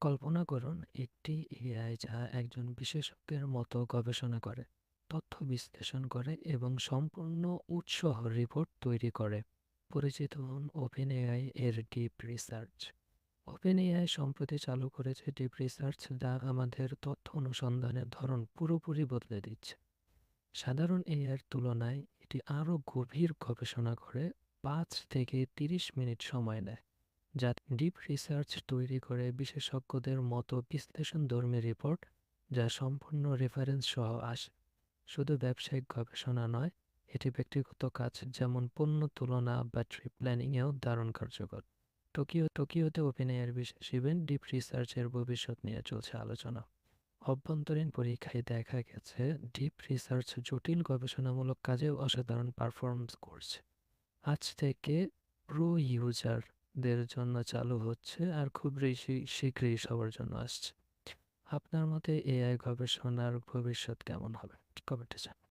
কল্পনা করুন একটি এআই যা একজন বিশেষজ্ঞের মতো গবেষণা করে, তথ্য বিশ্লেষণ করে এবং সম্পূর্ণ উৎস রিপোর্ট তৈরি করে। পরিচিত হন ওপেন এআই এর ডিপ রিসার্চ। ওপেন এআই সম্প্রতি চালু করেছে ডিপ রিসার্চ, যা আমাদের তথ্য অনুসন্ধানের ধরন পুরোপুরি বদলে দিচ্ছে। সাধারণ এআইয়ের তুলনায় এটি আরও গভীর গবেষণা করে 5 থেকে 30 মিনিট সময় নেয়, যা ডিপ রিসার্চ তৈরি করে বিশেষজ্ঞদের মতো বিশ্লেষণধর্মী রিপোর্ট, যা সম্পূর্ণ রেফারেন্স সহ আসে। শুধু ব্যবসায়িক গবেষণা নয়, এটি ব্যক্তিগত কাজ যেমন পণ্য তুলনা বা ট্রিপ প্ল্যানিংয়েও দারুণ কার্যকর। টোকিওতে ওপেন এআইয়ের বিশেষ ইভেন্ট ডিপ রিসার্চের ভবিষ্যৎ নিয়ে চলছে আলোচনা। অভ্যন্তরীণ পরীক্ষায় দেখা গেছে ডিপ রিসার্চ জটিল গবেষণামূলক কাজেও অসাধারণ পারফরমেন্স করছে। আজ থেকে প্রো ইউজারদের জন্য চালু হচ্ছে আর খুব বেশি শীঘ্রই সবার জন্য আসছে। আপনার মতে এআই গবেষণার ভবিষ্যৎ কেমন হবে? কমেন্টে জানান।